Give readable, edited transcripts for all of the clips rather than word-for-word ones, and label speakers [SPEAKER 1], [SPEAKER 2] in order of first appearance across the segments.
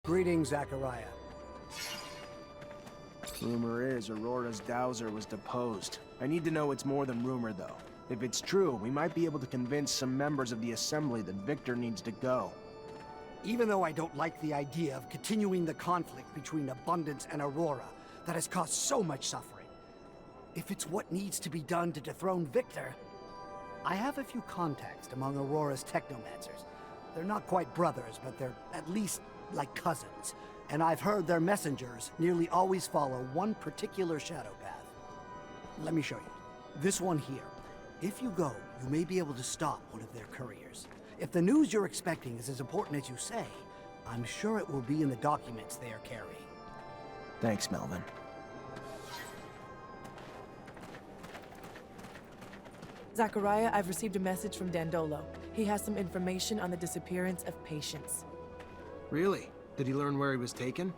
[SPEAKER 1] Greetings, Zachariah.
[SPEAKER 2] Rumor is Aurora's dowser was deposed. I need to know it's more than rumor, though. If it's true, we might be able to convince some members of the Assembly that Victor needs to go.
[SPEAKER 1] Even though I don't like the idea of continuing the conflict between Abundance and Aurora that has caused so much suffering, if it's what needs to be done to dethrone Victor, I have a few contacts among Aurora's Technomancers. They're not quite brothers, but they're at least like cousins. And I've heard their messengers nearly always follow one particular shadow path. Let me show you. This one here. If you go, you may be able to stop one of their couriers. If the news you're expecting is as important as you say, I'm sure it will be in the documents they are carrying.
[SPEAKER 2] Thanks, Melvin.
[SPEAKER 3] Zachariah, I've received a message from Dandolo. He has some information on the disappearance of Patience.
[SPEAKER 2] Really? Did he learn where he was taken?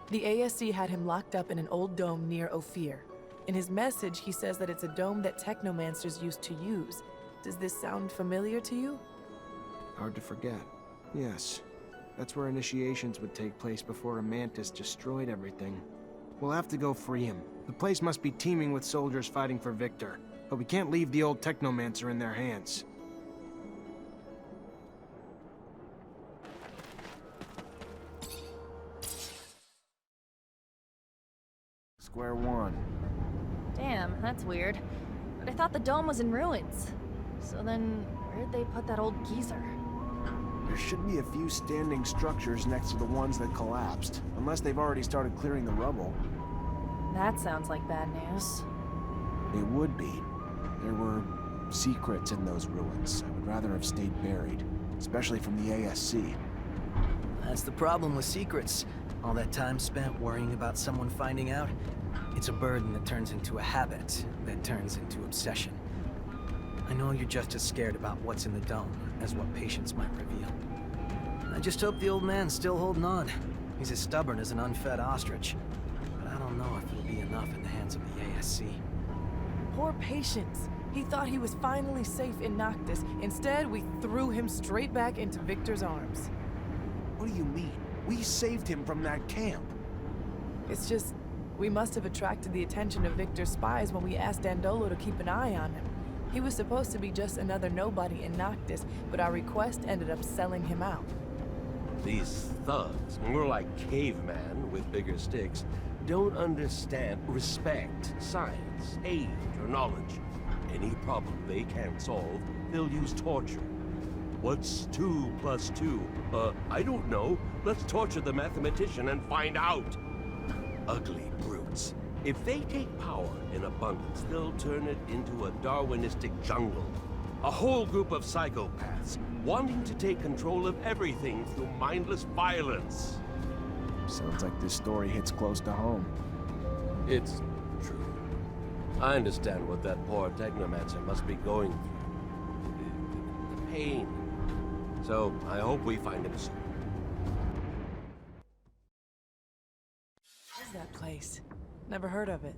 [SPEAKER 3] The ASC had him locked up in an old dome near Ophir. In his message, he says that it's a dome that Technomancers used to use. Does this sound familiar to you?
[SPEAKER 2] Hard to forget. Yes. That's where initiations would take place before a mantis destroyed everything. We'll have to go free him. The place must be teeming with soldiers fighting for Victor. But we can't leave the old Technomancer in their hands. Square one.
[SPEAKER 4] Damn, that's weird. But I thought the dome was in ruins. So then, where'd they put that old geezer?
[SPEAKER 2] There should be a few standing structures next to the ones that collapsed. Unless they've already started clearing the rubble.
[SPEAKER 4] That sounds like bad news.
[SPEAKER 2] It would be. There were secrets in those ruins. I would rather have stayed buried. Especially from the ASC.
[SPEAKER 5] That's the problem with secrets. All that time spent worrying about someone finding out, it's a burden that turns into a habit, that turns into obsession. I know you're just as scared about what's in the dome as what Patience might reveal. I just hope the old man's still holding on. He's as stubborn as an unfed ostrich. But I don't know if it'll be enough in the hands of the ASC.
[SPEAKER 3] Poor Patience. He thought he was finally safe in Noctis. Instead, we threw him straight back into Victor's arms.
[SPEAKER 2] What do you mean? We saved him from that camp.
[SPEAKER 3] It's just, we must have attracted the attention of Victor's spies when we asked Dandolo to keep an eye on him. He was supposed to be just another nobody in Noctis, but our request ended up selling him out.
[SPEAKER 6] These thugs, more like cavemen with bigger sticks, don't understand respect, science, age, or knowledge. Any problem they can't solve, they'll use torture. What's 2 + 2? I don't know. Let's torture the mathematician and find out. Ugly brutes. If they take power in abundance, they'll turn it into a Darwinistic jungle. A whole group of psychopaths, wanting to take control of everything through mindless violence.
[SPEAKER 2] Sounds like this story hits close to home.
[SPEAKER 6] It's true. I understand what that poor Technomancer must be going through. The pain. So, I hope we find him soon.
[SPEAKER 3] What is that place? Never heard of it.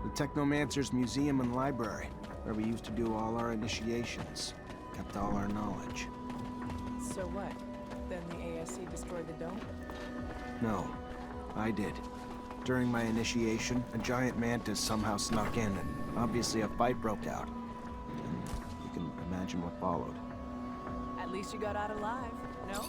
[SPEAKER 2] The Technomancer's museum and library, where we used to do all our initiations. Kept all our knowledge.
[SPEAKER 3] So what? Then the ASC destroyed the dome?
[SPEAKER 2] No, I did. During my initiation, a giant mantis somehow snuck in, and obviously a fight broke out. And you can imagine what followed.
[SPEAKER 3] At least you got out alive, no?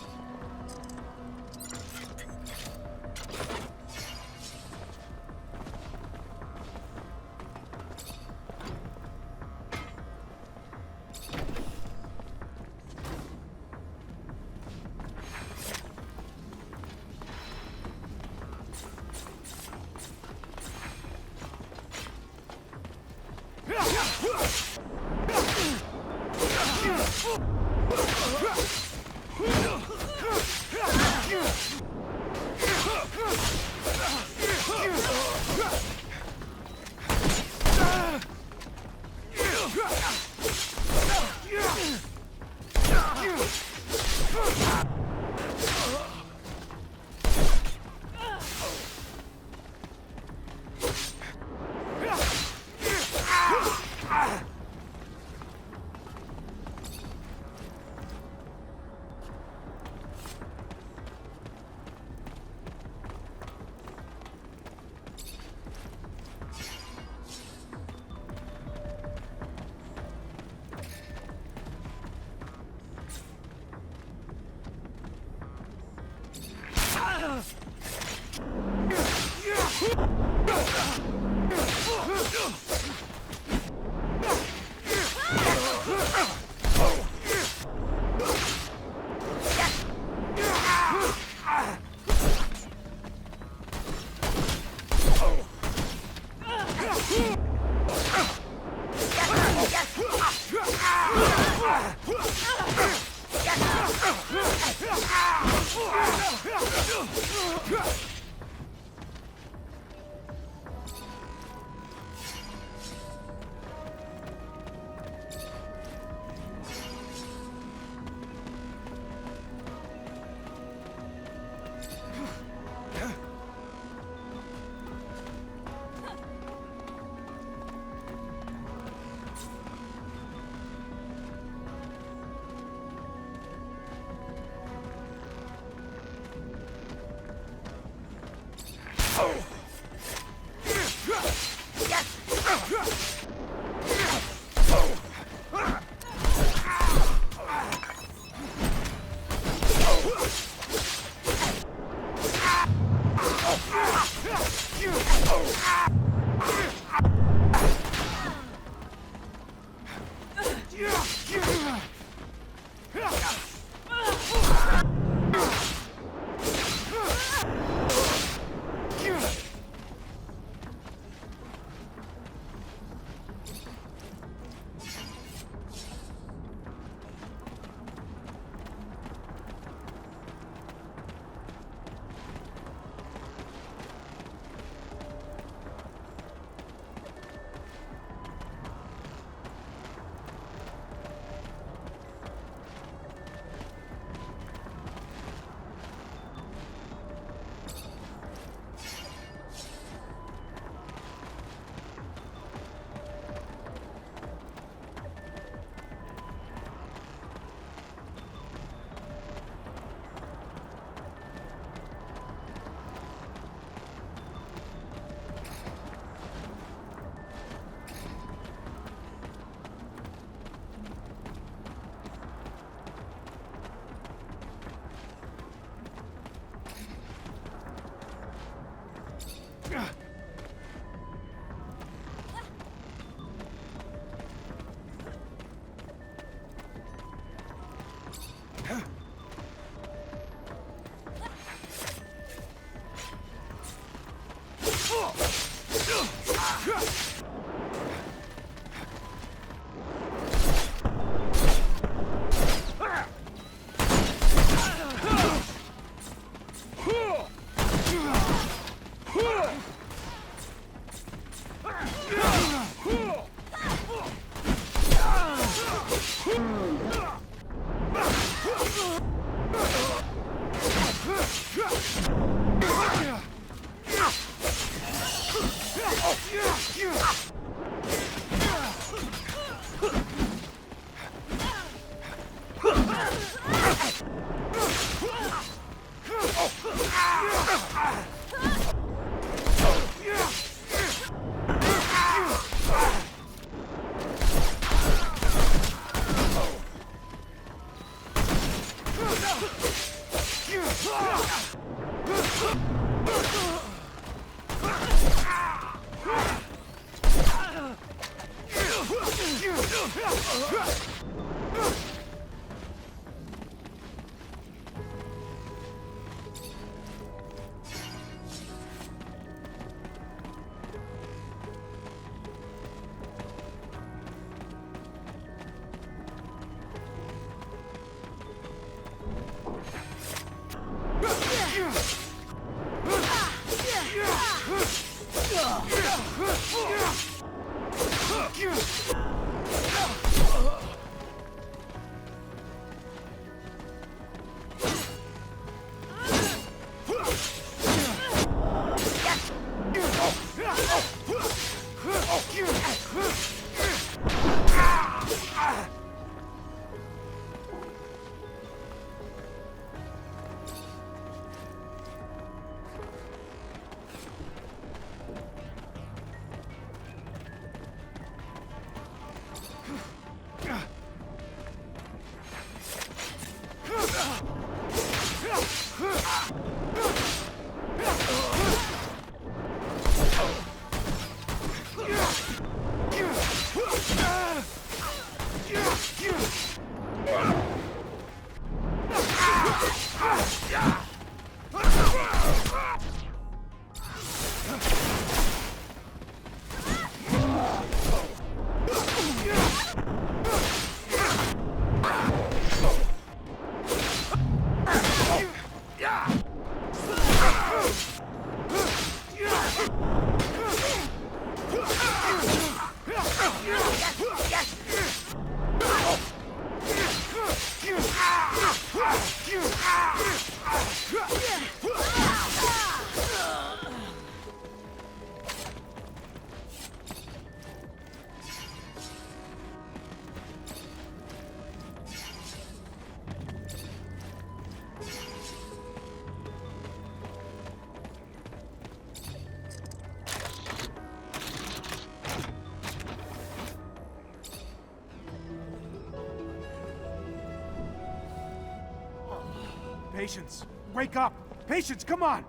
[SPEAKER 2] Patience, wake up! Patience, come on!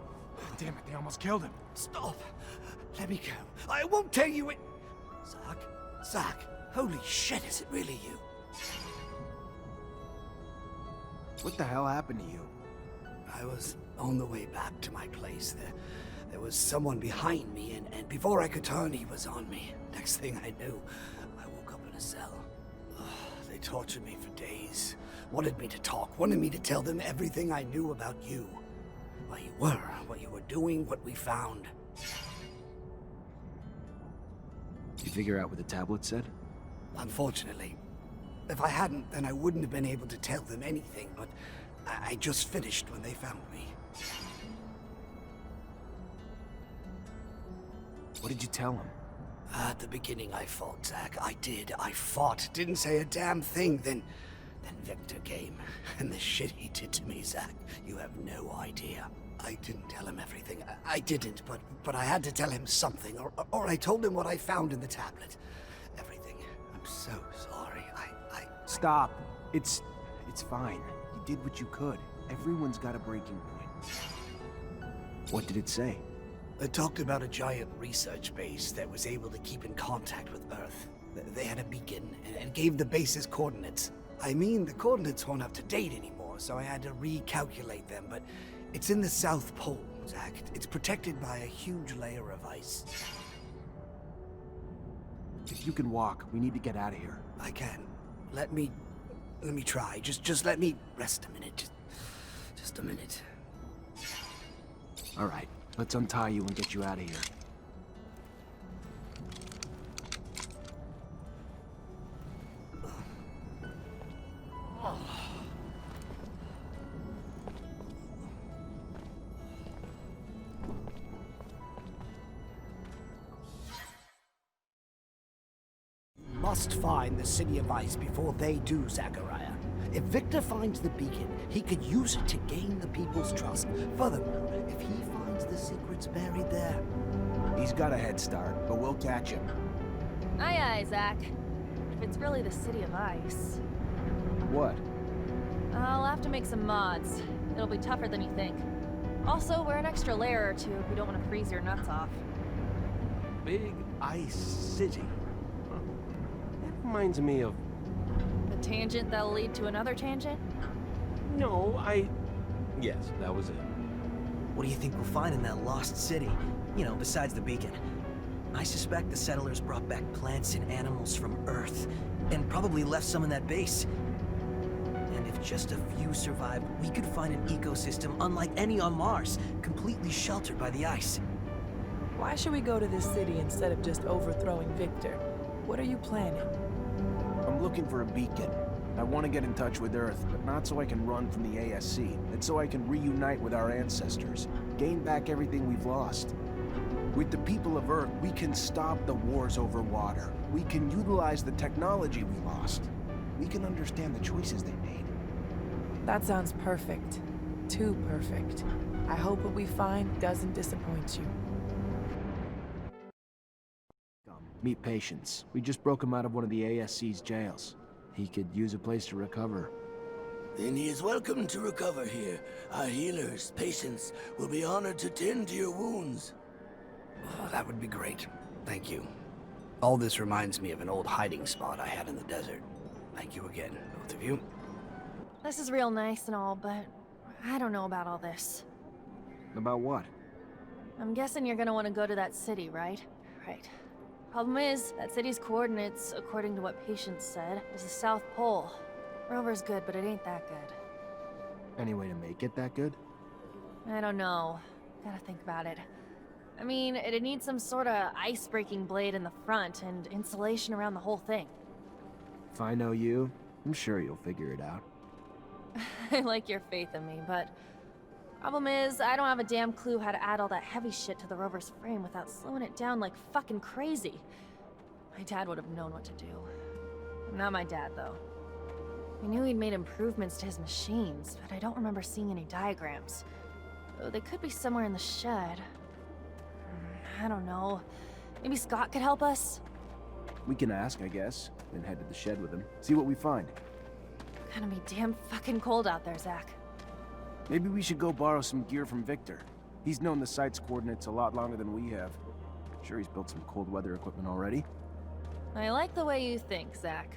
[SPEAKER 2] Damn it, they almost killed him.
[SPEAKER 1] Stop! Let me go. I won't tell you it. Zach? Zach, holy shit, is it really you?
[SPEAKER 2] What the hell happened to you?
[SPEAKER 1] I was on the way back to my place. There was someone behind me, and before I could turn, he was on me. Next thing I knew, I woke up in a cell. They tortured me for days. Wanted me to talk, wanted me to tell them everything I knew about you. Where you were, what you were doing, what we found.
[SPEAKER 2] You figure out what the tablet said?
[SPEAKER 1] Unfortunately. If I hadn't, then I wouldn't have been able to tell them anything, but I just finished when they found me.
[SPEAKER 2] What did you tell him?
[SPEAKER 1] At the beginning I fought, Zach. I did. I fought. Didn't say a damn thing. Then Victor came. And the shit he did to me, Zach, you have no idea. I didn't tell him everything. I didn't, but I had to tell him something. Or I told him what I found in the tablet. Everything. I'm so sorry.
[SPEAKER 2] Stop. It's fine. You did what you could. Everyone's got a breaking point. What did it say?
[SPEAKER 1] It talked about a giant research base that was able to keep in contact with Earth. They had a beacon and gave the base's coordinates. I mean, the coordinates weren't up to date anymore, so I had to recalculate them, but it's in the South Pole, Zach. It's protected by a huge layer of ice.
[SPEAKER 2] If you can walk, we need to get out of here.
[SPEAKER 1] I can. Let me try. Just let me rest a minute. Just a minute.
[SPEAKER 2] All right, let's untie you and get you out of here.
[SPEAKER 1] Must find the City of Ice before they do, Zachariah. If Victor finds the beacon, he could use it to gain the people's trust. Furthermore, if he finds the secrets buried there...
[SPEAKER 2] He's got a head start, but we'll catch him.
[SPEAKER 4] Aye, aye, Zach. If it's really the City of Ice...
[SPEAKER 2] What?
[SPEAKER 4] I'll have to make some mods. It'll be tougher than you think. Also, wear an extra layer or two if you don't want to freeze your nuts off.
[SPEAKER 6] Big Ice City. Huh. That reminds me of...
[SPEAKER 4] The tangent that'll lead to another tangent?
[SPEAKER 6] No, Yes, that was it.
[SPEAKER 5] What do you think we'll find in that lost city? You know, besides the beacon. I suspect the settlers brought back plants and animals from Earth, and probably left some in that base. And if just a few survived, we could find an ecosystem unlike any on Mars, completely sheltered by the ice.
[SPEAKER 3] Why should we go to this city instead of just overthrowing Victor? What are you planning?
[SPEAKER 2] I'm looking for a beacon. I want to get in touch with Earth, but not so I can run from the ASC. It's so I can reunite with our ancestors, gain back everything we've lost. With the people of Earth, we can stop the wars over water. We can utilize the technology we lost. We can understand the choices they made.
[SPEAKER 3] That sounds perfect. Too perfect. I hope what we find doesn't disappoint you.
[SPEAKER 2] Meet Patience. We just broke him out of one of the ASC's jails. He could use a place to recover.
[SPEAKER 1] Then he is welcome to recover here. Our healers, Patience, will be honored to tend to your wounds. Oh, that would be great. Thank you. All this reminds me of an old hiding spot I had in the desert. Thank you again, both of you.
[SPEAKER 4] This is real nice and all, but I don't know about all this.
[SPEAKER 2] About what?
[SPEAKER 4] I'm guessing you're gonna want to go to that city, right? Right. Problem is, that city's coordinates, according to what Patience said, is the South Pole. Rover's good, but it ain't that good.
[SPEAKER 2] Any way to make it that good?
[SPEAKER 4] I don't know. Gotta think about it. I mean, it'd need some sort of ice-breaking blade in the front and insulation around the whole thing.
[SPEAKER 2] If I know you, I'm sure you'll figure it out.
[SPEAKER 4] I like your faith in me, but... Problem is, I don't have a damn clue how to add all that heavy shit to the rover's frame without slowing it down like fucking crazy. My dad would have known what to do. Not my dad, though. I knew he'd made improvements to his machines, but I don't remember seeing any diagrams. Though they could be somewhere in the shed. I don't know. Maybe Scott could help us?
[SPEAKER 2] We can ask, I guess, then head to the shed with him. See what we find.
[SPEAKER 4] Gonna be damn fucking cold out there, Zach.
[SPEAKER 2] Maybe we should go borrow some gear from Victor. He's known the site's coordinates a lot longer than we have. Sure, he's built some cold weather equipment already.
[SPEAKER 4] I like the way you think, Zach.